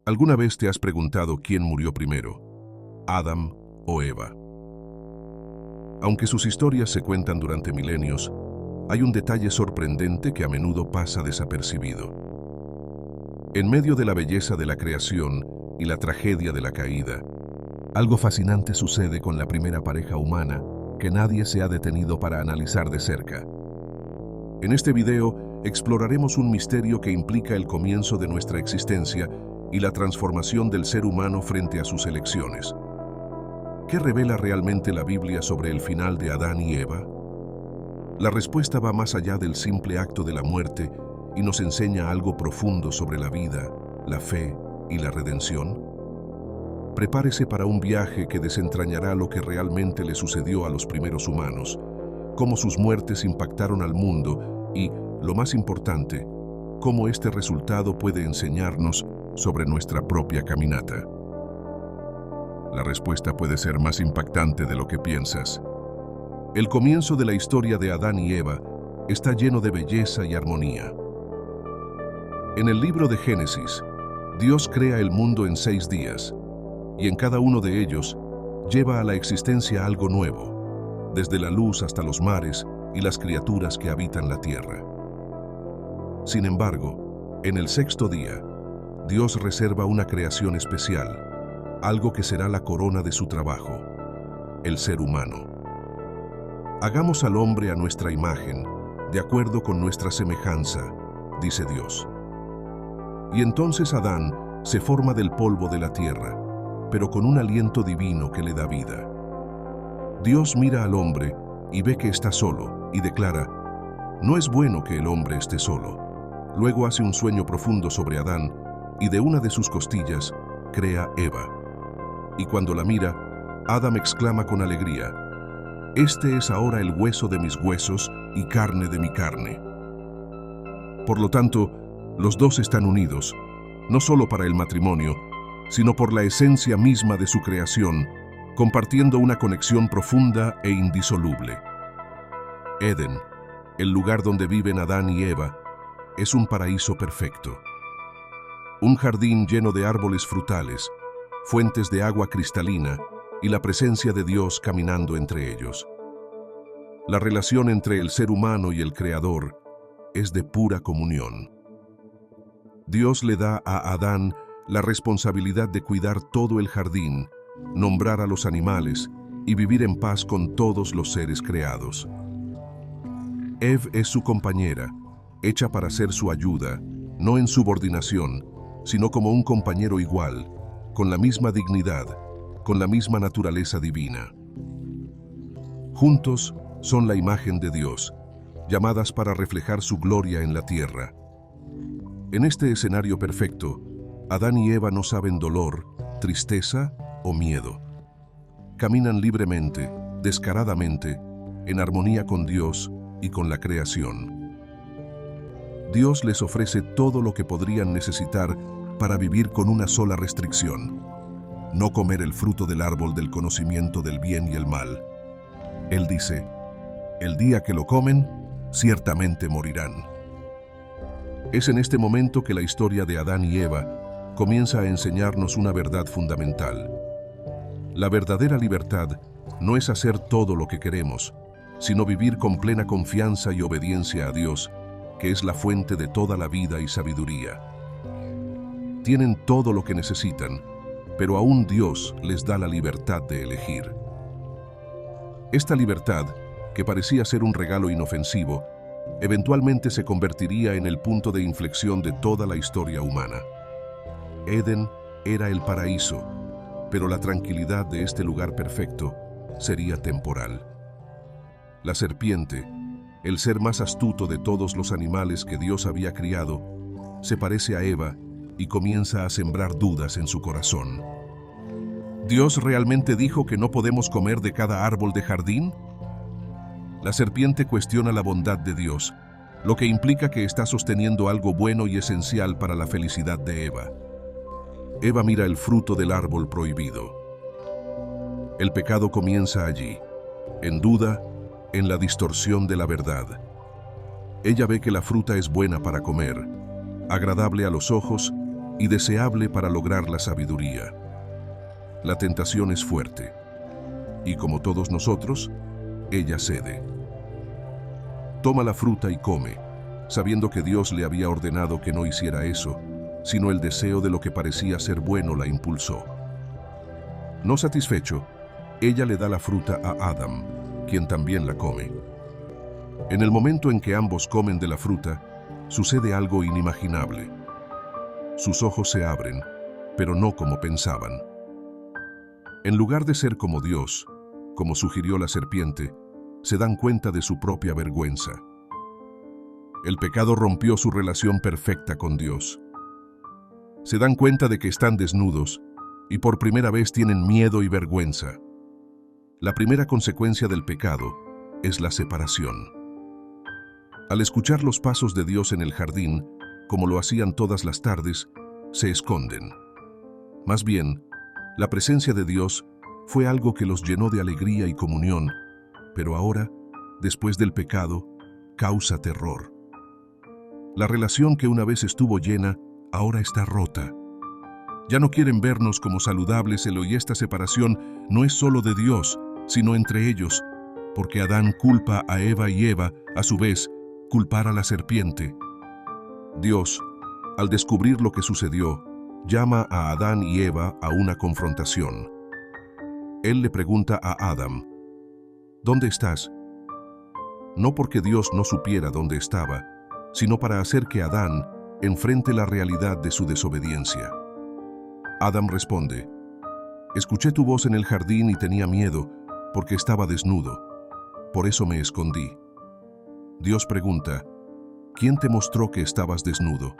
¿Alguna vez te has preguntado quién murió primero, Adán o Eva? Aunque sus historias se cuentan durante milenios, hay un detalle sorprendente que a menudo pasa desapercibido. En medio de la belleza de la creación y la tragedia de la caída, algo fascinante sucede con la primera pareja humana que nadie se ha detenido para analizar de cerca. En este video exploraremos un misterio que implica el comienzo de nuestra existencia y la transformación del ser humano frente a sus elecciones. ¿Qué revela realmente la Biblia sobre el final de Adán y Eva? La respuesta va más allá del simple acto de la muerte y nos enseña algo profundo sobre la vida, la fe y la redención. Prepárese para un viaje que desentrañará lo que realmente le sucedió a los primeros humanos, cómo sus muertes impactaron al mundo y, lo más importante, cómo este resultado puede enseñarnos sobre nuestra propia caminata. La respuesta puede ser más impactante de lo que piensas. El comienzo de la historia de Adán y Eva está lleno de belleza y armonía. En el libro de Génesis, Dios crea el mundo en 6 días, y en cada uno de ellos lleva a la existencia algo nuevo, desde la luz hasta los mares y las criaturas que habitan la tierra. Sin embargo, en el 6º día, Dios reserva una creación especial, algo que será la corona de su trabajo, el ser humano. Hagamos al hombre a nuestra imagen, de acuerdo con nuestra semejanza, dice Dios. Y entonces Adán se forma del polvo de la tierra, pero con un aliento divino que le da vida. Dios mira al hombre y ve que está solo, y declara: no es bueno que el hombre esté solo. Luego hace un sueño profundo sobre Adán, y de una de sus costillas crea Eva. Y cuando la mira, Adán exclama con alegría: este es ahora el hueso de mis huesos y carne de mi carne. Por lo tanto, los dos están unidos, no solo para el matrimonio, sino por la esencia misma de su creación, compartiendo una conexión profunda e indisoluble. Edén, el lugar donde viven Adán y Eva, es un paraíso perfecto. Un jardín lleno de árboles frutales, fuentes de agua cristalina y la presencia de Dios caminando entre ellos. La relación entre el ser humano y el Creador es de pura comunión. Dios le da a Adán la responsabilidad de cuidar todo el jardín, nombrar a los animales y vivir en paz con todos los seres creados. Eve es su compañera, hecha para ser su ayuda, no en subordinación, sino como un compañero igual, con la misma dignidad, con la misma naturaleza divina. Juntos son la imagen de Dios, llamadas para reflejar su gloria en la tierra. En este escenario perfecto, Adán y Eva no saben dolor, tristeza o miedo. Caminan libremente, descaradamente, en armonía con Dios y con la creación. Dios les ofrece todo lo que podrían necesitar para vivir con una sola restricción: no comer el fruto del árbol del conocimiento del bien y el mal. Él dice: el día que lo comen, ciertamente morirán. Es en este momento que la historia de Adán y Eva comienza a enseñarnos una verdad fundamental. La verdadera libertad no es hacer todo lo que queremos, sino vivir con plena confianza y obediencia a Dios, que es la fuente de toda la vida y sabiduría. Tienen todo lo que necesitan, pero aún Dios les da la libertad de elegir. Esta libertad, que parecía ser un regalo inofensivo, eventualmente se convertiría en el punto de inflexión de toda la historia humana. Edén era el paraíso, pero la tranquilidad de este lugar perfecto sería temporal. La serpiente, el ser más astuto de todos los animales que Dios había criado, se parece a Eva y comienza a sembrar dudas en su corazón. ¿Dios realmente dijo que no podemos comer de cada árbol de jardín? La serpiente cuestiona la bondad de Dios, lo que implica que está sosteniendo algo bueno y esencial para la felicidad de Eva. Eva mira el fruto del árbol prohibido. El pecado comienza allí, en duda, en la distorsión de la verdad. Ella ve que la fruta es buena para comer, agradable a los ojos y deseable para lograr la sabiduría. La tentación es fuerte, y como todos nosotros, ella cede. Toma la fruta y come, sabiendo que Dios le había ordenado que no hiciera eso, sino el deseo de lo que parecía ser bueno la impulsó. No satisfecho, ella le da la fruta a Adam, quien también la come. En el momento en que ambos comen de la fruta, sucede algo inimaginable. Sus ojos se abren, pero no como pensaban. En lugar de ser como Dios, como sugirió la serpiente, se dan cuenta de su propia vergüenza. El pecado rompió su relación perfecta con Dios. Se dan cuenta de que están desnudos y por primera vez tienen miedo y vergüenza. La primera consecuencia del pecado es la separación. Al escuchar los pasos de Dios en el jardín, como lo hacían todas las tardes, se esconden. Más bien, la presencia de Dios fue algo que los llenó de alegría y comunión, pero ahora, después del pecado, causa terror. La relación que una vez estuvo llena, ahora está rota. Ya no quieren vernos como saludables, y esta separación no es solo de Dios, sino entre ellos, porque Adán culpa a Eva y Eva, a su vez, culpar a la serpiente. Dios, al descubrir lo que sucedió, llama a Adán y Eva a una confrontación. Él le pregunta a Adán, ¿dónde estás? No porque Dios no supiera dónde estaba, sino para hacer que Adán enfrente la realidad de su desobediencia. Adán responde, escuché tu voz en el jardín y tenía miedo, porque estaba desnudo. Por eso me escondí. Dios pregunta, ¿quién te mostró que estabas desnudo?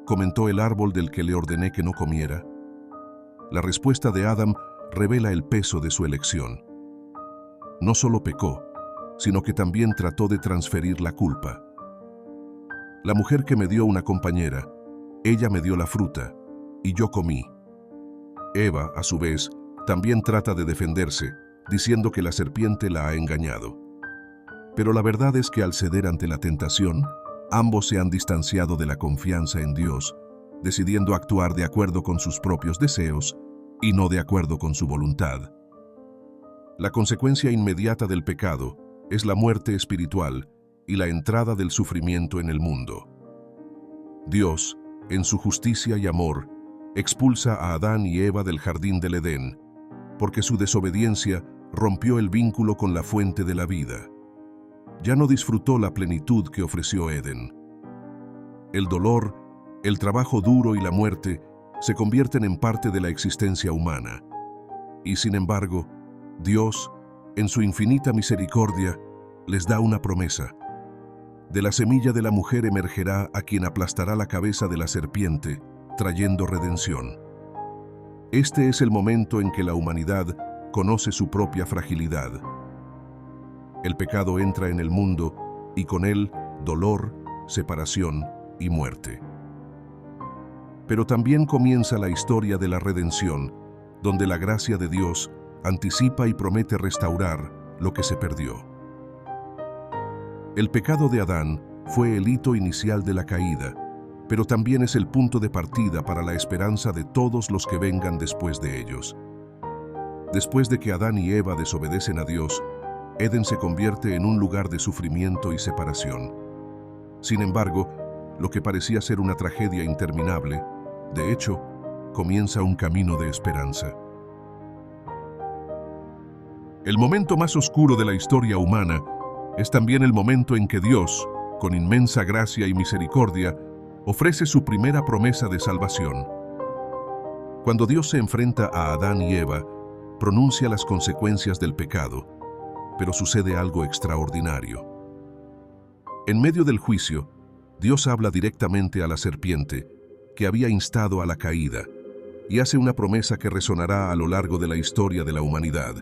¿Comentó el árbol del que le ordené que no comiera? La respuesta de Adán revela el peso de su elección. No solo pecó, sino que también trató de transferir la culpa. La mujer que me dio una compañera, ella me dio la fruta, y yo comí. Eva, a su vez, también trata de defenderse, diciendo que la serpiente la ha engañado. Pero la verdad es que al ceder ante la tentación, ambos se han distanciado de la confianza en Dios, decidiendo actuar de acuerdo con sus propios deseos y no de acuerdo con su voluntad. La consecuencia inmediata del pecado es la muerte espiritual y la entrada del sufrimiento en el mundo. Dios, en su justicia y amor, expulsa a Adán y Eva del jardín del Edén, porque su desobediencia rompió el vínculo con la fuente de la vida. Ya no disfrutó la plenitud que ofreció Edén. El dolor, el trabajo duro y la muerte se convierten en parte de la existencia humana. Y sin embargo, Dios, en su infinita misericordia, les da una promesa. De la semilla de la mujer emergerá a quien aplastará la cabeza de la serpiente, trayendo redención. Este es el momento en que la humanidad conoce su propia fragilidad. El pecado entra en el mundo y con él dolor, separación y muerte. Pero también comienza la historia de la redención, donde la gracia de Dios anticipa y promete restaurar lo que se perdió. El pecado de Adán fue el hito inicial de la caída, pero también es el punto de partida para la esperanza de todos los que vengan después de ellos. Después de que Adán y Eva desobedecen a Dios, Edén se convierte en un lugar de sufrimiento y separación. Sin embargo, lo que parecía ser una tragedia interminable, de hecho, comienza un camino de esperanza. El momento más oscuro de la historia humana es también el momento en que Dios, con inmensa gracia y misericordia, ofrece su primera promesa de salvación. Cuando Dios se enfrenta a Adán y Eva, pronuncia las consecuencias del pecado, pero sucede algo extraordinario. En medio del juicio, Dios habla directamente a la serpiente, que había instado a la caída, y hace una promesa que resonará a lo largo de la historia de la humanidad.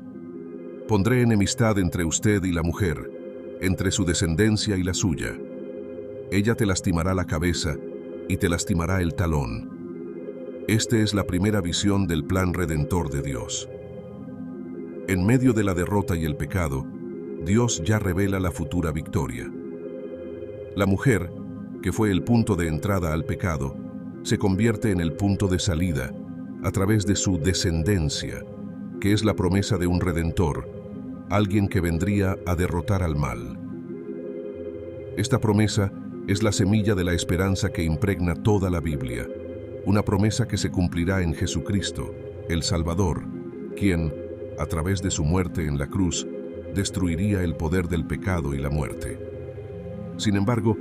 Pondré enemistad entre usted y la mujer, entre su descendencia y la suya. Ella te lastimará la cabeza y te lastimará el talón. Esta es la primera visión del plan redentor de Dios. En medio de la derrota y el pecado, Dios ya revela la futura victoria. La mujer, que fue el punto de entrada al pecado, se convierte en el punto de salida a través de su descendencia, que es la promesa de un redentor, alguien que vendría a derrotar al mal. Esta promesa es la semilla de la esperanza que impregna toda la Biblia, una promesa que se cumplirá en Jesucristo, el Salvador, quien, a través de su muerte en la cruz, destruiría el poder del pecado y la muerte. Sin embargo,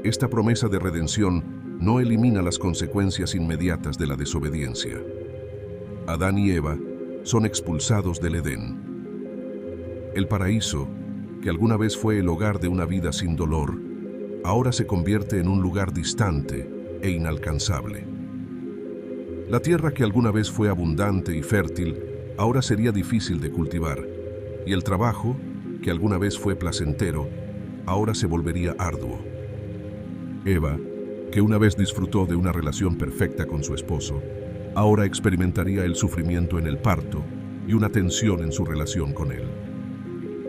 esta promesa de redención no elimina las consecuencias inmediatas de la desobediencia. Adán y Eva son expulsados del Edén. El paraíso, que alguna vez fue el hogar de una vida sin dolor, ahora se convierte en un lugar distante e inalcanzable. La tierra que alguna vez fue abundante y fértil, ahora sería difícil de cultivar, y el trabajo, que alguna vez fue placentero, ahora se volvería arduo. Eva, que una vez disfrutó de una relación perfecta con su esposo, ahora experimentaría el sufrimiento en el parto y una tensión en su relación con él.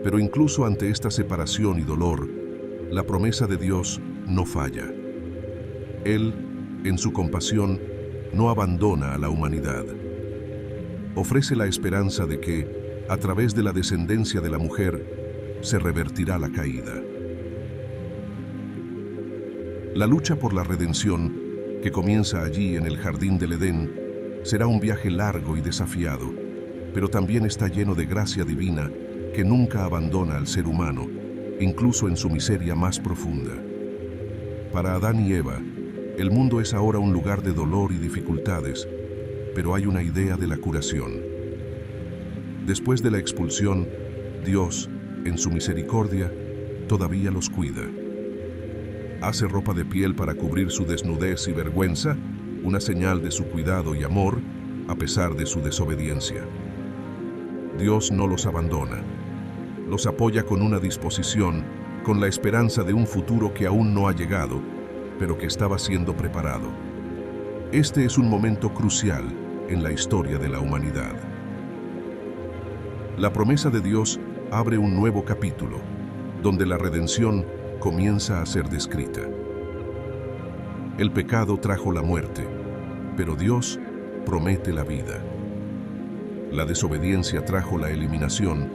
Pero incluso ante esta separación y dolor, la promesa de Dios no falla. Él, en su compasión, no abandona a la humanidad. Ofrece la esperanza de que, a través de la descendencia de la mujer, se revertirá la caída. La lucha por la redención, que comienza allí en el jardín del Edén, será un viaje largo y desafiado, pero también está lleno de gracia divina que nunca abandona al ser humano, incluso en su miseria más profunda. Para Adán y Eva, el mundo es ahora un lugar de dolor y dificultades, pero hay una idea de la curación. Después de la expulsión, Dios, en su misericordia, todavía los cuida. Hace ropa de piel para cubrir su desnudez y vergüenza, una señal de su cuidado y amor, a pesar de su desobediencia. Dios no los abandona. Los apoya con una disposición, con la esperanza de un futuro que aún no ha llegado, pero que estaba siendo preparado. Este es un momento crucial en la historia de la humanidad. La promesa de Dios abre un nuevo capítulo, donde la redención comienza a ser descrita. El pecado trajo la muerte, pero Dios promete la vida. La desobediencia trajo la eliminación,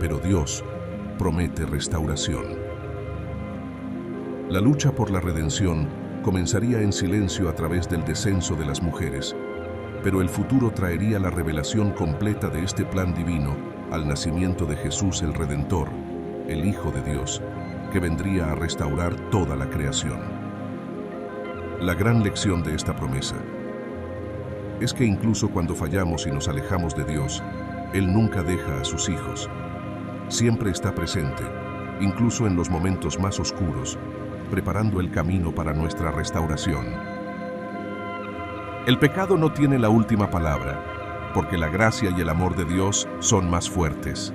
pero Dios promete restauración. La lucha por la redención comenzaría en silencio a través del descenso de las mujeres, pero el futuro traería la revelación completa de este plan divino al nacimiento de Jesús el Redentor, el Hijo de Dios, que vendría a restaurar toda la creación. La gran lección de esta promesa es que incluso cuando fallamos y nos alejamos de Dios, Él nunca deja a sus hijos. Siempre está presente, incluso en los momentos más oscuros, preparando el camino para nuestra restauración. El pecado no tiene la última palabra, porque la gracia y el amor de Dios son más fuertes.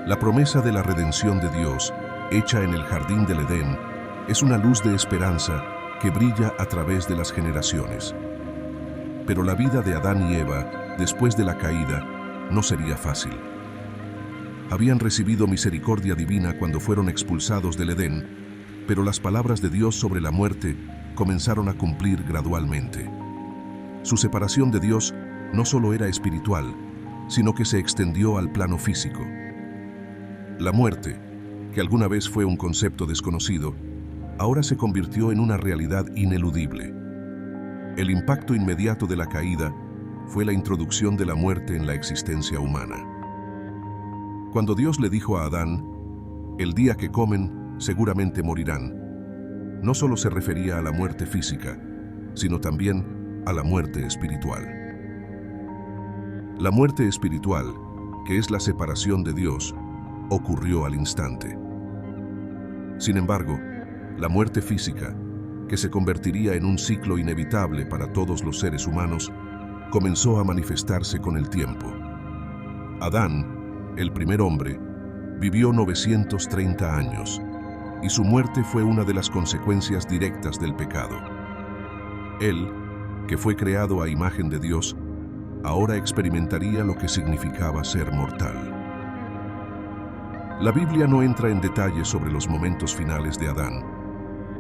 La promesa de la redención de Dios, hecha en el jardín del Edén, es una luz de esperanza que brilla a través de las generaciones. Pero la vida de Adán y Eva, después de la caída, no sería fácil. Habían recibido misericordia divina cuando fueron expulsados del Edén, pero las palabras de Dios sobre la muerte comenzaron a cumplir gradualmente. Su separación de Dios no solo era espiritual, sino que se extendió al plano físico. La muerte, que alguna vez fue un concepto desconocido, ahora se convirtió en una realidad ineludible. El impacto inmediato de la caída fue la introducción de la muerte en la existencia humana. Cuando Dios le dijo a Adán, "El día que comen, seguramente morirán", no solo se refería a la muerte física, sino también a la muerte espiritual. La muerte espiritual, que es la separación de Dios, ocurrió al instante. Sin embargo, la muerte física, que se convertiría en un ciclo inevitable para todos los seres humanos, comenzó a manifestarse con el tiempo. Adán, el primer hombre, vivió 930 años, y su muerte fue una de las consecuencias directas del pecado. Él, que fue creado a imagen de Dios, ahora experimentaría lo que significaba ser mortal. La Biblia no entra en detalles sobre los momentos finales de Adán,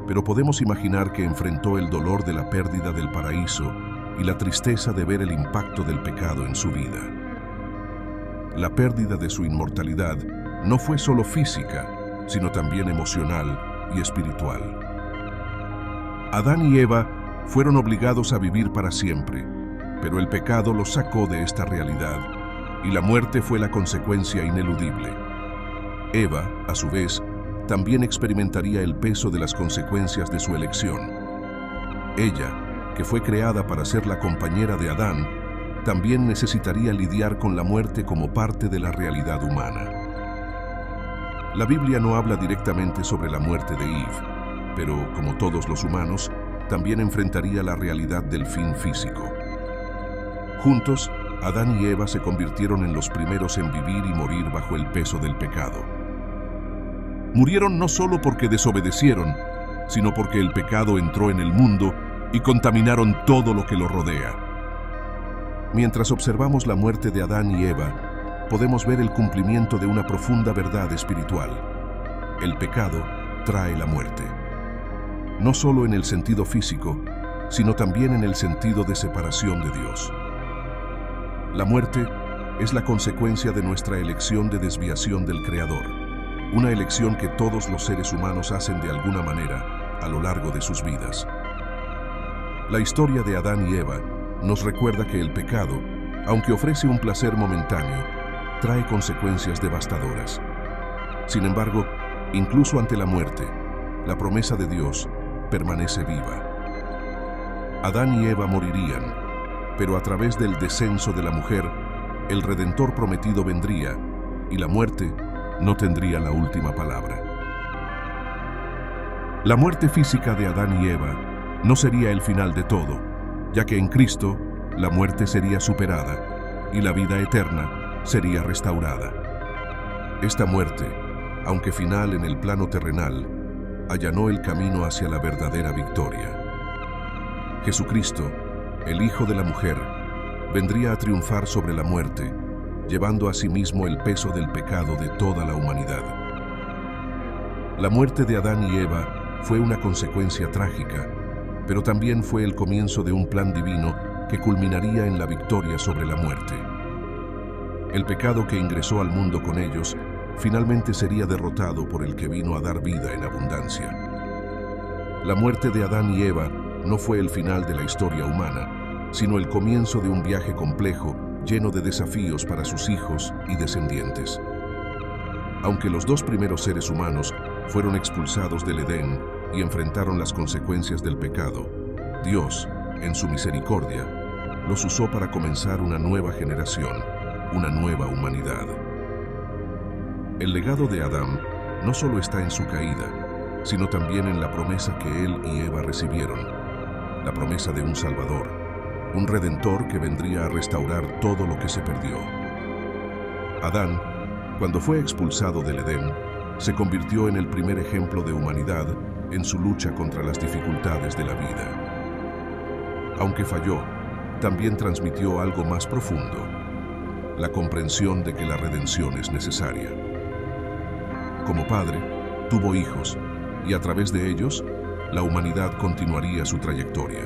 pero podemos imaginar que enfrentó el dolor de la pérdida del paraíso y la tristeza de ver el impacto del pecado en su vida. La pérdida de su inmortalidad no fue solo física, sino también emocional y espiritual. Adán y Eva fueron obligados a vivir para siempre, pero el pecado los sacó de esta realidad y la muerte fue la consecuencia ineludible. Eva, a su vez, también experimentaría el peso de las consecuencias de su elección. Ella, que fue creada para ser la compañera de Adán, también necesitaría lidiar con la muerte como parte de la realidad humana. La Biblia no habla directamente sobre la muerte de Eve, pero, como todos los humanos, también enfrentaría la realidad del fin físico. Juntos, Adán y Eva se convirtieron en los primeros en vivir y morir bajo el peso del pecado. Murieron no solo porque desobedecieron, sino porque el pecado entró en el mundo y contaminaron todo lo que lo rodea. Mientras observamos la muerte de Adán y Eva, podemos ver el cumplimiento de una profunda verdad espiritual. El pecado trae la muerte. No solo en el sentido físico, sino también en el sentido de separación de Dios. La muerte es la consecuencia de nuestra elección de desviación del Creador, una elección que todos los seres humanos hacen de alguna manera a lo largo de sus vidas. La historia de Adán y Eva nos recuerda que el pecado, aunque ofrece un placer momentáneo, trae consecuencias devastadoras. Sin embargo, incluso ante la muerte, la promesa de Dios permanece viva. Adán y Eva morirían, pero a través del descenso de la mujer, el Redentor prometido vendría y la muerte no tendría la última palabra. La muerte física de Adán y Eva no sería el final de todo, ya que en Cristo la muerte sería superada y la vida eterna sería restaurada. Esta muerte, aunque final en el plano terrenal, allanó el camino hacia la verdadera victoria. Jesucristo, el Hijo de la mujer, vendría a triunfar sobre la muerte, llevando a sí mismo el peso del pecado de toda la humanidad. La muerte de Adán y Eva fue una consecuencia trágica, pero también fue el comienzo de un plan divino que culminaría en la victoria sobre la muerte. El pecado que ingresó al mundo con ellos finalmente sería derrotado por el que vino a dar vida en abundancia. La muerte de Adán y Eva no fue el final de la historia humana, sino el comienzo de un viaje complejo, lleno de desafíos para sus hijos y descendientes. Aunque los dos primeros seres humanos fueron expulsados del Edén y enfrentaron las consecuencias del pecado, Dios, en su misericordia, los usó para comenzar una nueva generación, una nueva humanidad. El legado de Adán no solo está en su caída, sino también en la promesa que él y Eva recibieron, la promesa de un Salvador, un Redentor que vendría a restaurar todo lo que se perdió. Adán, cuando fue expulsado del Edén, se convirtió en el primer ejemplo de humanidad en su lucha contra las dificultades de la vida. Aunque falló, también transmitió algo más profundo, la comprensión de que la redención es necesaria. Como padre, tuvo hijos, y a través de ellos, la humanidad continuaría su trayectoria.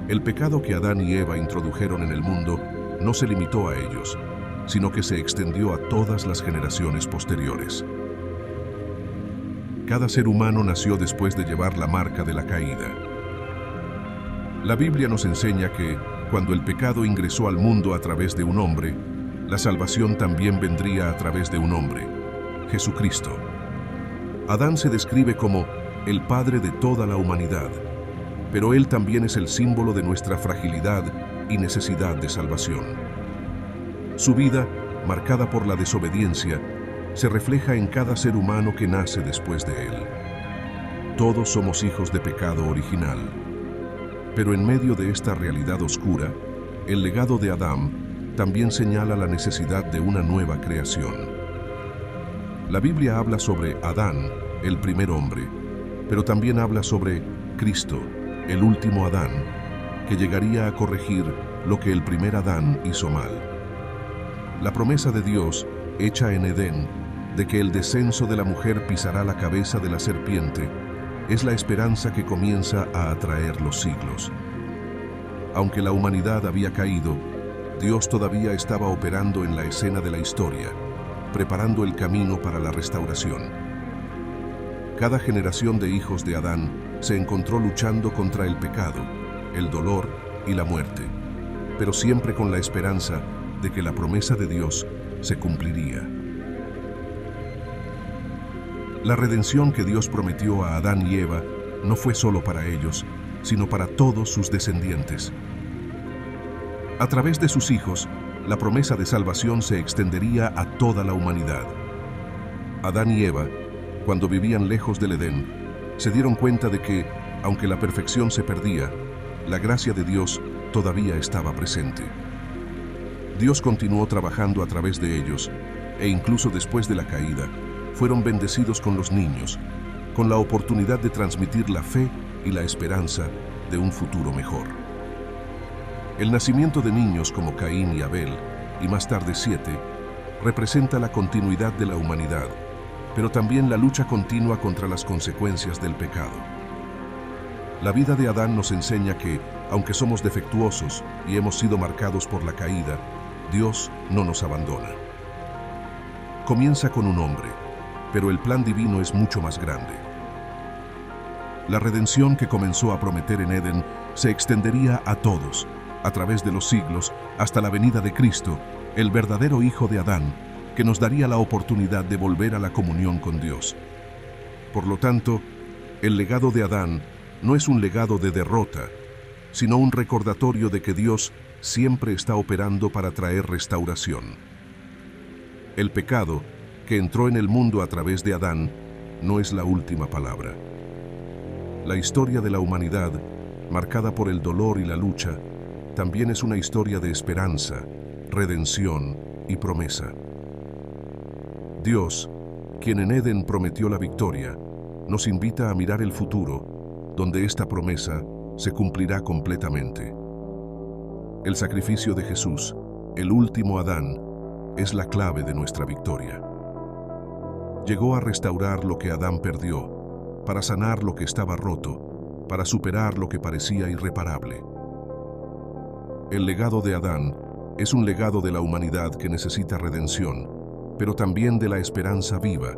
El pecado que Adán y Eva introdujeron en el mundo no se limitó a ellos, sino que se extendió a todas las generaciones posteriores. Cada ser humano nació después de llevar la marca de la caída. La Biblia nos enseña que, cuando el pecado ingresó al mundo a través de un hombre, la salvación también vendría a través de un hombre, Jesucristo. Adán se describe como el padre de toda la humanidad, pero él también es el símbolo de nuestra fragilidad y necesidad de salvación. Su vida, marcada por la desobediencia, se refleja en cada ser humano que nace después de él. Todos somos hijos de pecado original. Pero en medio de esta realidad oscura, el legado de Adán también señala la necesidad de una nueva creación. La Biblia habla sobre Adán, el primer hombre, pero también habla sobre Cristo, el último Adán, que llegaría a corregir lo que el primer Adán hizo mal. La promesa de Dios, hecha en Edén, de que el descenso de la mujer pisará la cabeza de la serpiente, es la esperanza que comienza a atraer los siglos. Aunque la humanidad había caído, Dios todavía estaba operando en la escena de la historia, preparando el camino para la restauración. Cada generación de hijos de Adán se encontró luchando contra el pecado, el dolor y la muerte, pero siempre con la esperanza de que la promesa de Dios se cumpliría. La redención que Dios prometió a Adán y Eva no fue solo para ellos, sino para todos sus descendientes. A través de sus hijos, la promesa de salvación se extendería a toda la humanidad. Adán y Eva, cuando vivían lejos del Edén, se dieron cuenta de que, aunque la perfección se perdía, la gracia de Dios todavía estaba presente. Dios continuó trabajando a través de ellos, e incluso después de la caída, fueron bendecidos con los niños, con la oportunidad de transmitir la fe y la esperanza de un futuro mejor. El nacimiento de niños como Caín y Abel, y más tarde 7, representa la continuidad de la humanidad, pero también la lucha continua contra las consecuencias del pecado. La vida de Adán nos enseña que, aunque somos defectuosos y hemos sido marcados por la caída, Dios no nos abandona. Comienza con un hombre, pero el plan divino es mucho más grande. La redención que comenzó a prometer en Edén se extendería a todos, a través de los siglos, hasta la venida de Cristo, el verdadero Hijo de Adán, que nos daría la oportunidad de volver a la comunión con Dios. Por lo tanto, el legado de Adán no es un legado de derrota, sino un recordatorio de que Dios siempre está operando para traer restauración. El pecado, que entró en el mundo a través de Adán, no es la última palabra. La historia de la humanidad, marcada por el dolor y la lucha, también es una historia de esperanza, redención y promesa. Dios, quien en Edén prometió la victoria, nos invita a mirar el futuro, donde esta promesa se cumplirá completamente. El sacrificio de Jesús, el último Adán, es la clave de nuestra victoria. Llegó a restaurar lo que Adán perdió, para sanar lo que estaba roto, para superar lo que parecía irreparable. El legado de Adán es un legado de la humanidad que necesita redención, pero también de la esperanza viva,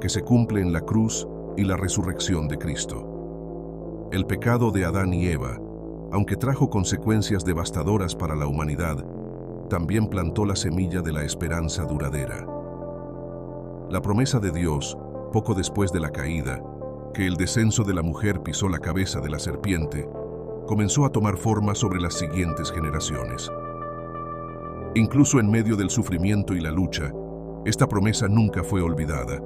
que se cumple en la cruz y la resurrección de Cristo. El pecado de Adán y Eva, aunque trajo consecuencias devastadoras para la humanidad, también plantó la semilla de la esperanza duradera. La promesa de Dios, poco después de la caída, que el descenso de la mujer pisó la cabeza de la serpiente, comenzó a tomar forma sobre las siguientes generaciones. Incluso en medio del sufrimiento y la lucha, esta promesa nunca fue olvidada,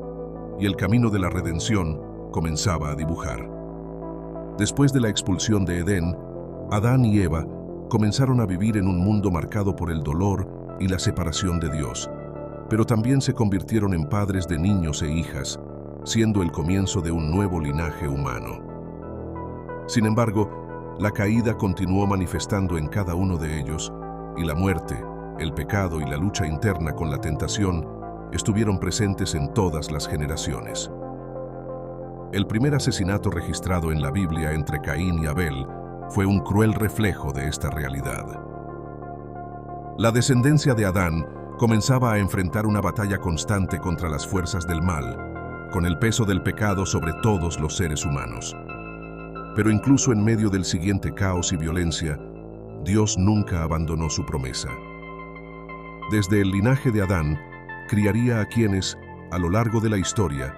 y el camino de la redención comenzaba a dibujar. Después de la expulsión de Edén, Adán y Eva comenzaron a vivir en un mundo marcado por el dolor y la separación de Dios, pero también se convirtieron en padres de niños e hijas, siendo el comienzo de un nuevo linaje humano. Sin embargo, la caída continuó manifestando en cada uno de ellos, y la muerte, el pecado y la lucha interna con la tentación estuvieron presentes en todas las generaciones. El primer asesinato registrado en la Biblia entre Caín y Abel fue un cruel reflejo de esta realidad. La descendencia de Adán comenzaba a enfrentar una batalla constante contra las fuerzas del mal, con el peso del pecado sobre todos los seres humanos. Pero incluso en medio del siguiente caos y violencia, Dios nunca abandonó su promesa. Desde el linaje de Adán, criaría a quienes, a lo largo de la historia,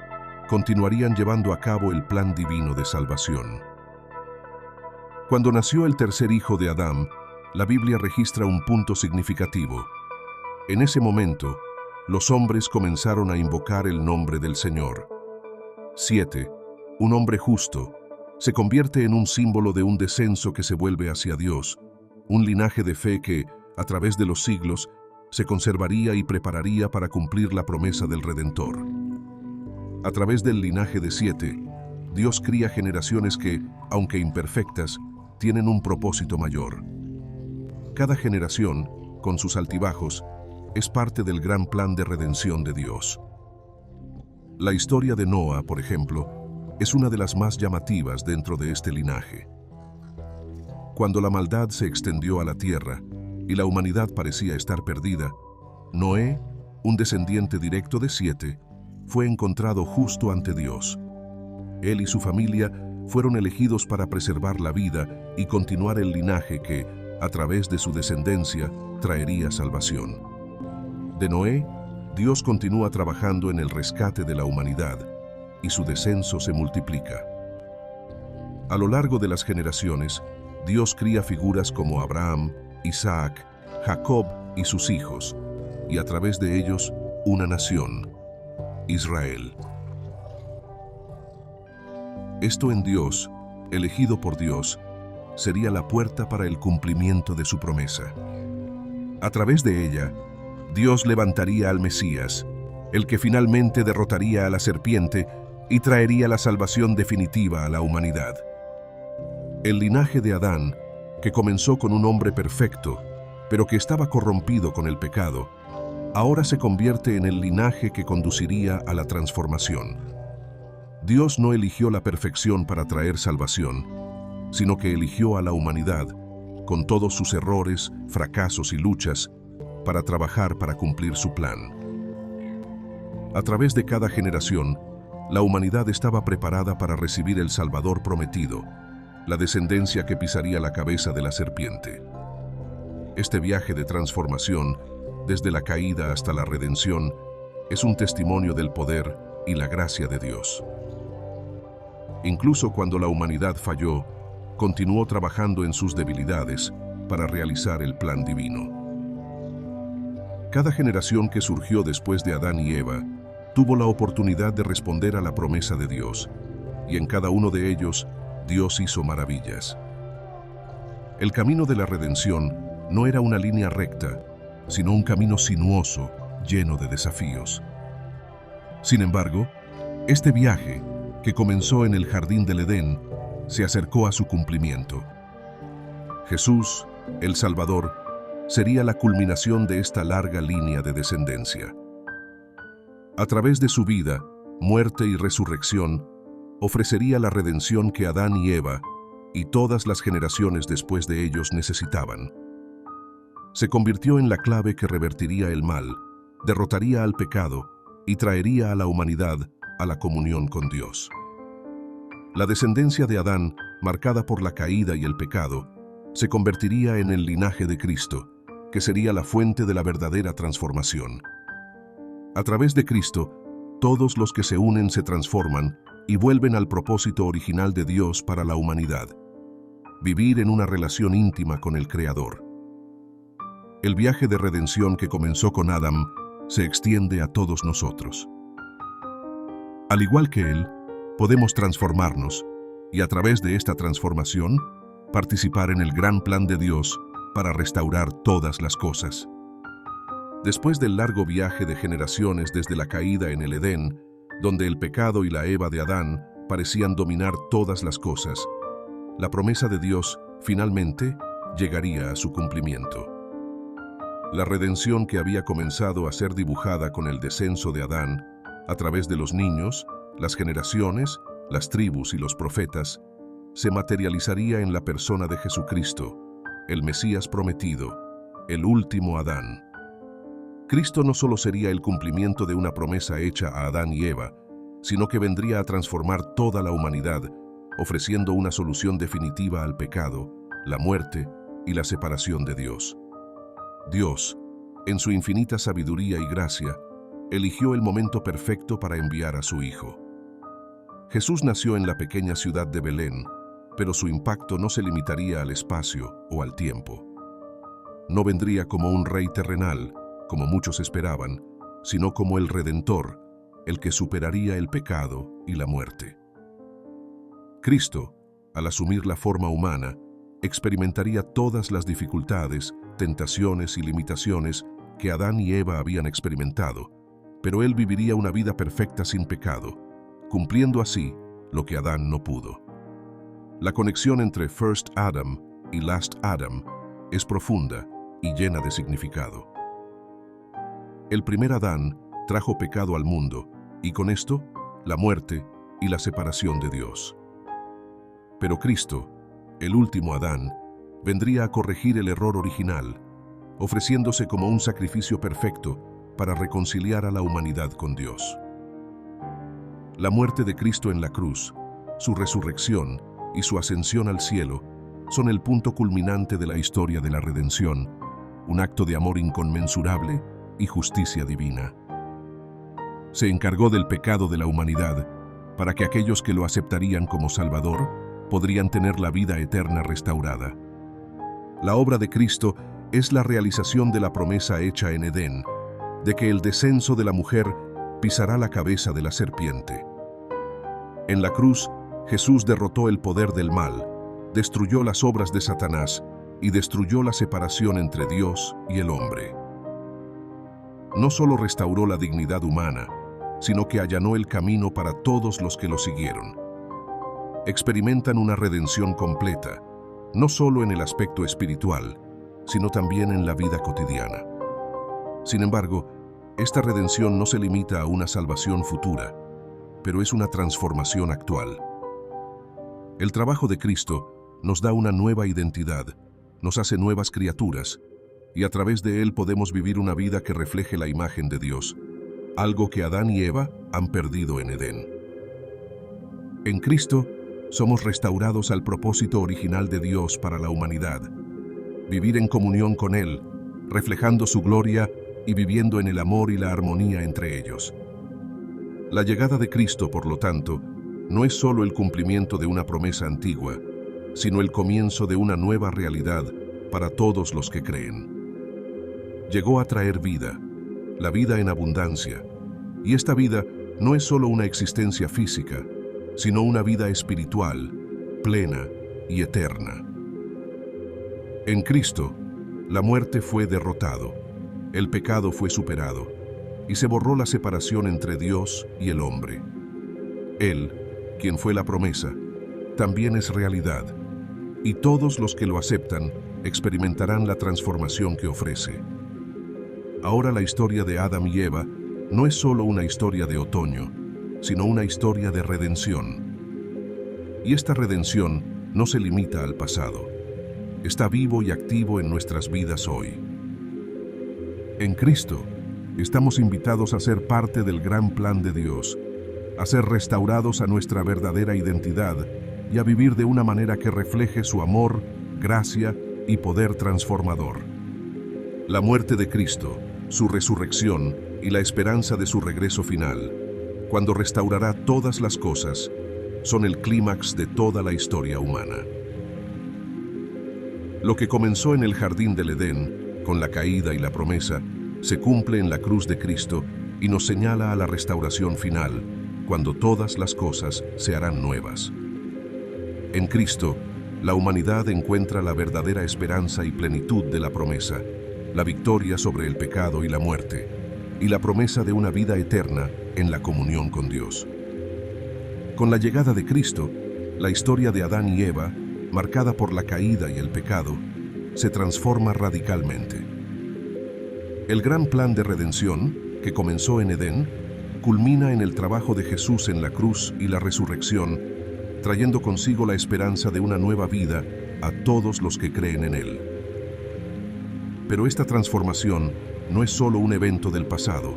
continuarían llevando a cabo el plan divino de salvación. Cuando nació el tercer hijo de Adán, la Biblia registra un punto significativo. En ese momento, los hombres comenzaron a invocar el nombre del Señor. 7. Un hombre justo se convierte en un símbolo de un descenso que se vuelve hacia Dios, un linaje de fe que, a través de los siglos, se conservaría y prepararía para cumplir la promesa del Redentor. A través del linaje de 7, Dios cría generaciones que, aunque imperfectas, tienen un propósito mayor. Cada generación, con sus altibajos, es parte del gran plan de redención de Dios. La historia de Noa, por ejemplo, es una de las más llamativas dentro de este linaje. Cuando la maldad se extendió a la tierra y la humanidad parecía estar perdida, Noé, un descendiente directo de Sete, fue encontrado justo ante Dios. Él y su familia fueron elegidos para preservar la vida y continuar el linaje que, a través de su descendencia, traería salvación. De Noé, Dios continúa trabajando en el rescate de la humanidad y su descenso se multiplica. A lo largo de las generaciones, Dios cría figuras como Abraham, Isaac, Jacob y sus hijos, y a través de ellos, una nación, Israel. Esto en Dios, elegido por Dios, sería la puerta para el cumplimiento de su promesa. A través de ella, Dios levantaría al Mesías, el que finalmente derrotaría a la serpiente y traería la salvación definitiva a la humanidad. El linaje de Adán, que comenzó con un hombre perfecto, pero que estaba corrompido con el pecado, ahora se convierte en el linaje que conduciría a la transformación. Dios no eligió la perfección para traer salvación, sino que eligió a la humanidad, con todos sus errores, fracasos y luchas, para trabajar para cumplir su plan. A través de cada generación, la humanidad estaba preparada para recibir el Salvador prometido, la descendencia que pisaría la cabeza de la serpiente. Este viaje de transformación, desde la caída hasta la redención, es un testimonio del poder y la gracia de Dios. Incluso cuando la humanidad falló, continuó trabajando en sus debilidades para realizar el plan divino. Cada generación que surgió después de Adán y Eva tuvo la oportunidad de responder a la promesa de Dios, y en cada uno de ellos, Dios hizo maravillas. El camino de la redención no era una línea recta, sino un camino sinuoso, lleno de desafíos. Sin embargo, este viaje, que comenzó en el jardín del Edén, se acercó a su cumplimiento. Jesús, el Salvador, sería la culminación de esta larga línea de descendencia. A través de su vida, muerte y resurrección, ofrecería la redención que Adán y Eva y todas las generaciones después de ellos necesitaban. Se convirtió en la clave que revertiría el mal, derrotaría al pecado y traería a la humanidad a la comunión con Dios. La descendencia de Adán, marcada por la caída y el pecado, se convertiría en el linaje de Cristo, que sería la fuente de la verdadera transformación. A través de Cristo, todos los que se unen se transforman y vuelven al propósito original de Dios para la humanidad: vivir en una relación íntima con el Creador. El viaje de redención que comenzó con Adán se extiende a todos nosotros. Al igual que Él, podemos transformarnos y a través de esta transformación, participar en el gran plan de Dios para restaurar todas las cosas. Después del largo viaje de generaciones desde la caída en el Edén, donde el pecado y la Eva de Adán parecían dominar todas las cosas, la promesa de Dios finalmente llegaría a su cumplimiento. La redención que había comenzado a ser dibujada con el descenso de Adán, a través de los niños, las generaciones, las tribus y los profetas, se materializaría en la persona de Jesucristo, el Mesías prometido, el último Adán. Cristo no solo sería el cumplimiento de una promesa hecha a Adán y Eva, sino que vendría a transformar toda la humanidad, ofreciendo una solución definitiva al pecado, la muerte y la separación de Dios. Dios, en su infinita sabiduría y gracia, eligió el momento perfecto para enviar a su Hijo. Jesús nació en la pequeña ciudad de Belén, pero su impacto no se limitaría al espacio o al tiempo. No vendría como un rey terrenal, como muchos esperaban, sino como el Redentor, el que superaría el pecado y la muerte. Cristo, al asumir la forma humana, experimentaría todas las dificultades, tentaciones y limitaciones que Adán y Eva habían experimentado, pero Él viviría una vida perfecta sin pecado, cumpliendo así lo que Adán no pudo. La conexión entre First Adam y Last Adam es profunda y llena de significado. El primer Adán trajo pecado al mundo y con esto, la muerte y la separación de Dios. Pero Cristo, el último Adán, vendría a corregir el error original, ofreciéndose como un sacrificio perfecto para reconciliar a la humanidad con Dios. La muerte de Cristo en la cruz, su resurrección y su ascensión al cielo son el punto culminante de la historia de la redención, un acto de amor inconmensurable y justicia divina. Se encargó del pecado de la humanidad para que aquellos que lo aceptarían como Salvador podrían tener la vida eterna restaurada. La obra de Cristo es la realización de la promesa hecha en Edén, de que el descenso de la mujer pisará la cabeza de la serpiente. En la cruz, Jesús derrotó el poder del mal, destruyó las obras de Satanás y destruyó la separación entre Dios y el hombre. No solo restauró la dignidad humana, sino que allanó el camino para todos los que lo siguieron. Experimentan una redención completa, no solo en el aspecto espiritual, sino también en la vida cotidiana. Sin embargo, esta redención no se limita a una salvación futura, pero es una transformación actual. El trabajo de Cristo nos da una nueva identidad, nos hace nuevas criaturas, y a través de él podemos vivir una vida que refleje la imagen de Dios, algo que Adán y Eva han perdido en Edén. En Cristo, somos restaurados al propósito original de Dios para la humanidad, vivir en comunión con Él, reflejando su gloria y viviendo en el amor y la armonía entre ellos. La llegada de Cristo, por lo tanto, no es solo el cumplimiento de una promesa antigua, sino el comienzo de una nueva realidad para todos los que creen. Llegó a traer vida, la vida en abundancia, y esta vida no es solo una existencia física, sino una vida espiritual, plena y eterna. En Cristo, la muerte fue derrotado, el pecado fue superado, y se borró la separación entre Dios y el hombre. Él, quien fue la promesa, también es realidad, y todos los que lo aceptan experimentarán la transformación que ofrece. Ahora la historia de Adán y Eva no es solo una historia de otoño, sino una historia de redención. Y esta redención no se limita al pasado. Está vivo y activo en nuestras vidas hoy. En Cristo, estamos invitados a ser parte del gran plan de Dios, a ser restaurados a nuestra verdadera identidad y a vivir de una manera que refleje su amor, gracia y poder transformador. La muerte de Cristo, su resurrección y la esperanza de su regreso final, cuando restaurará todas las cosas, son el clímax de toda la historia humana. Lo que comenzó en el jardín del Edén, con la caída y la promesa, se cumple en la cruz de Cristo y nos señala a la restauración final, cuando todas las cosas se harán nuevas. En Cristo, la humanidad encuentra la verdadera esperanza y plenitud de la promesa, la victoria sobre el pecado y la muerte, y la promesa de una vida eterna en la comunión con Dios. Con la llegada de Cristo, la historia de Adán y Eva, marcada por la caída y el pecado, se transforma radicalmente. El gran plan de redención, que comenzó en Edén, culmina en el trabajo de Jesús en la cruz y la resurrección, trayendo consigo la esperanza de una nueva vida a todos los que creen en Él. Pero esta transformación no es solo un evento del pasado,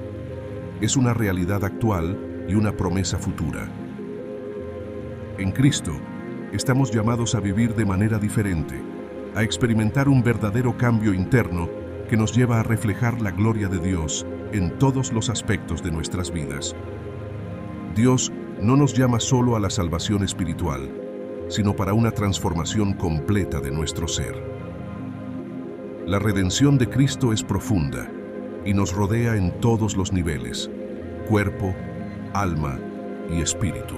es una realidad actual y una promesa futura. En Cristo, estamos llamados a vivir de manera diferente, a experimentar un verdadero cambio interno que nos lleva a reflejar la gloria de Dios en todos los aspectos de nuestras vidas. Dios no nos llama solo a la salvación espiritual, sino para una transformación completa de nuestro ser. La redención de Cristo es profunda y nos rodea en todos los niveles: cuerpo, alma y espíritu.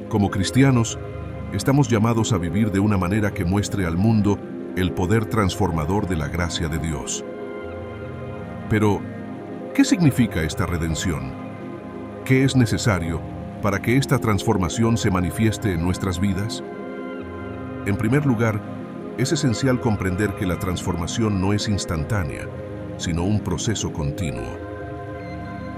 Como cristianos, estamos llamados a vivir de una manera que muestre al mundo el poder transformador de la gracia de Dios. Pero, ¿qué significa esta redención? ¿Qué es necesario para que esta transformación se manifieste en nuestras vidas? En primer lugar, es esencial comprender que la transformación no es instantánea, sino un proceso continuo.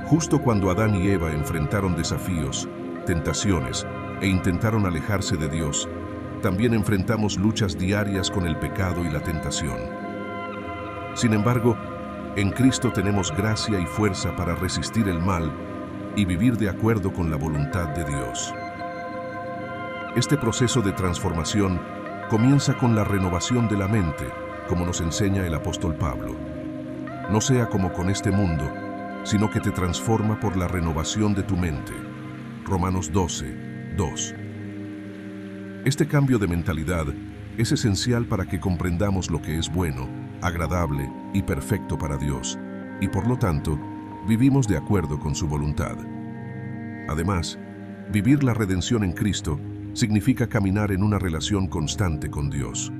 Justo cuando Adán y Eva enfrentaron desafíos, tentaciones e intentaron alejarse de Dios, también enfrentamos luchas diarias con el pecado y la tentación. Sin embargo, en Cristo tenemos gracia y fuerza para resistir el mal y vivir de acuerdo con la voluntad de Dios. Este proceso de transformación comienza con la renovación de la mente, como nos enseña el apóstol Pablo. No sea como con este mundo, sino que te transforma por la renovación de tu mente. Romanos 12, 2. Este cambio de mentalidad es esencial para que comprendamos lo que es bueno, agradable y perfecto para Dios, y por lo tanto, vivimos de acuerdo con su voluntad. Además, vivir la redención en Cristo significa caminar en una relación constante con Dios.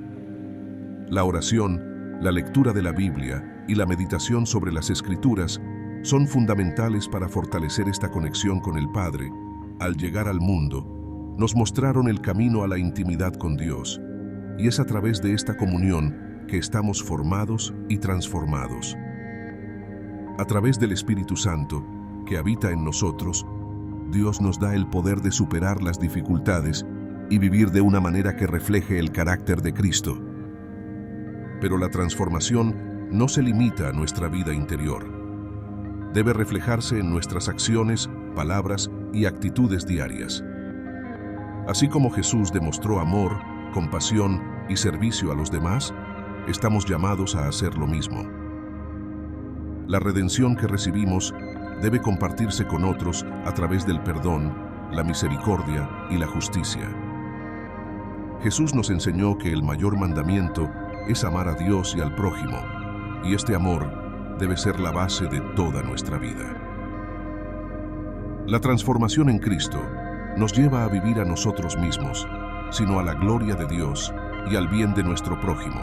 La oración, la lectura de la Biblia y la meditación sobre las Escrituras son fundamentales para fortalecer esta conexión con el Padre. Al llegar al mundo, nos mostraron el camino a la intimidad con Dios, y es a través de esta comunión que estamos formados y transformados. A través del Espíritu Santo, que habita en nosotros, Dios nos da el poder de superar las dificultades y vivir de una manera que refleje el carácter de Cristo. Pero la transformación no se limita a nuestra vida interior. Debe reflejarse en nuestras acciones, palabras y actitudes diarias. Así como Jesús demostró amor, compasión y servicio a los demás, estamos llamados a hacer lo mismo. La redención que recibimos debe compartirse con otros a través del perdón, la misericordia y la justicia. Jesús nos enseñó que el mayor mandamiento es amar a Dios y al prójimo, y este amor debe ser la base de toda nuestra vida. La transformación en Cristo nos lleva a vivir a nosotros mismos, sino a la gloria de Dios y al bien de nuestro prójimo.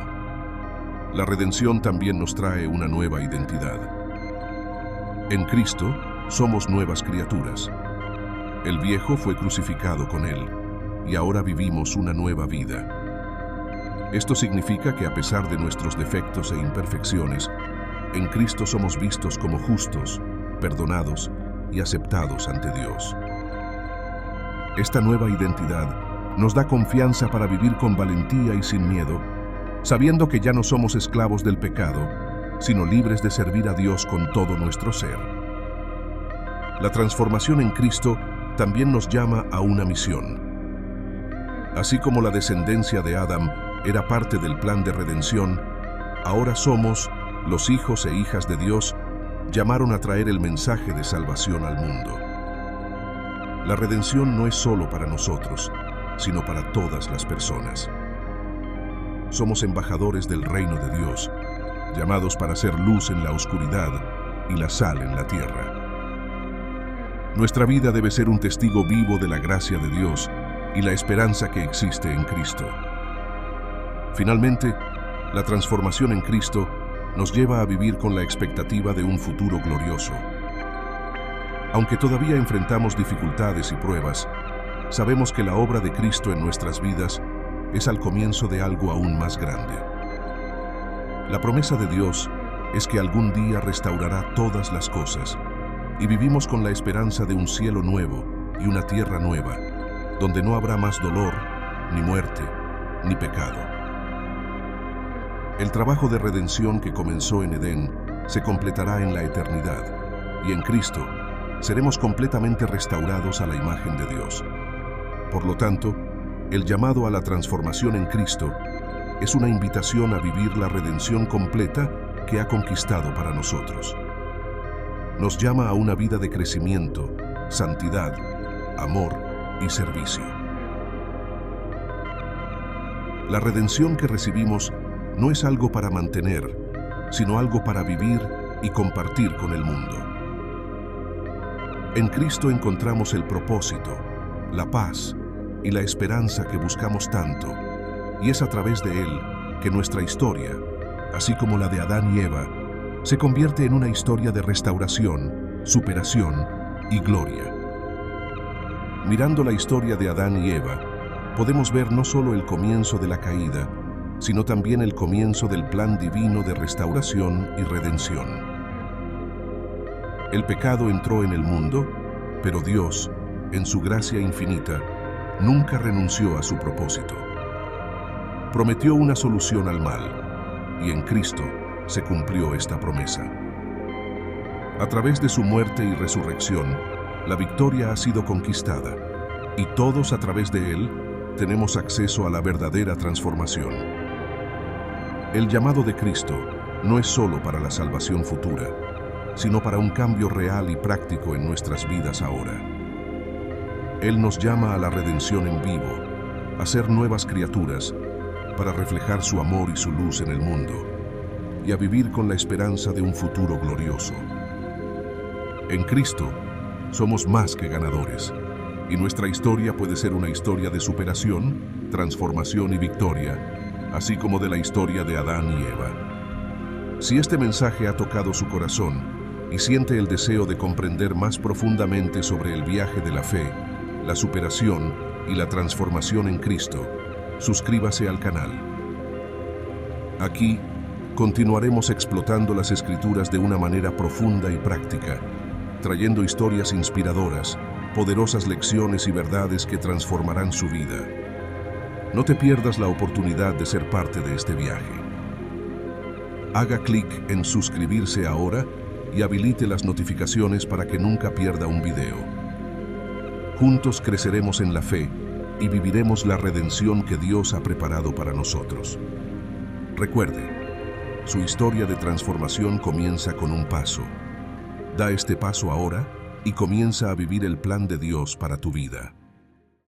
La redención también nos trae una nueva identidad. En Cristo somos nuevas criaturas. El viejo fue crucificado con Él, y ahora vivimos una nueva vida. Esto significa que a pesar de nuestros defectos e imperfecciones, en Cristo somos vistos como justos, perdonados y aceptados ante Dios. Esta nueva identidad nos da confianza para vivir con valentía y sin miedo, sabiendo que ya no somos esclavos del pecado, sino libres de servir a Dios con todo nuestro ser. La transformación en Cristo también nos llama a una misión. Así como la descendencia de Adán era parte del plan de redención, ahora somos, los hijos e hijas de Dios, llamaron a traer el mensaje de salvación al mundo. La redención no es solo para nosotros, sino para todas las personas. Somos embajadores del reino de Dios, llamados para ser luz en la oscuridad y la sal en la tierra. Nuestra vida debe ser un testigo vivo de la gracia de Dios y la esperanza que existe en Cristo. Finalmente, la transformación en Cristo nos lleva a vivir con la expectativa de un futuro glorioso. Aunque todavía enfrentamos dificultades y pruebas, sabemos que la obra de Cristo en nuestras vidas es al comienzo de algo aún más grande. La promesa de Dios es que algún día restaurará todas las cosas y vivimos con la esperanza de un cielo nuevo y una tierra nueva, donde no habrá más dolor, ni muerte, ni pecado. El trabajo de redención que comenzó en Edén se completará en la eternidad, y en Cristo seremos completamente restaurados a la imagen de Dios. Por lo tanto, el llamado a la transformación en Cristo es una invitación a vivir la redención completa que ha conquistado para nosotros. Nos llama a una vida de crecimiento, santidad, amor y servicio. La redención que recibimos no es algo para mantener, sino algo para vivir y compartir con el mundo. En Cristo encontramos el propósito, la paz y la esperanza que buscamos tanto, y es a través de Él que nuestra historia, así como la de Adán y Eva, se convierte en una historia de restauración, superación y gloria. Mirando la historia de Adán y Eva, podemos ver no solo el comienzo de la caída, sino también el comienzo del plan divino de restauración y redención. El pecado entró en el mundo, pero Dios, en su gracia infinita, nunca renunció a su propósito. Prometió una solución al mal, y en Cristo se cumplió esta promesa. A través de su muerte y resurrección, la victoria ha sido conquistada, y todos a través de Él tenemos acceso a la verdadera transformación. El llamado de Cristo no es solo para la salvación futura, sino para un cambio real y práctico en nuestras vidas ahora. Él nos llama a la redención en vivo, a ser nuevas criaturas, para reflejar su amor y su luz en el mundo, y a vivir con la esperanza de un futuro glorioso. En Cristo, somos más que ganadores, y nuestra historia puede ser una historia de superación, transformación y victoria, así como de la historia de Adán y Eva. Si este mensaje ha tocado su corazón y siente el deseo de comprender más profundamente sobre el viaje de la fe, la superación y la transformación en Cristo, suscríbase al canal. Aquí continuaremos explotando las Escrituras de una manera profunda y práctica, trayendo historias inspiradoras, poderosas lecciones y verdades que transformarán su vida. No te pierdas la oportunidad de ser parte de este viaje. Haga clic en suscribirse ahora y habilite las notificaciones para que nunca pierda un video. Juntos creceremos en la fe y viviremos la redención que Dios ha preparado para nosotros. Recuerde, su historia de transformación comienza con un paso. Da este paso ahora y comienza a vivir el plan de Dios para tu vida.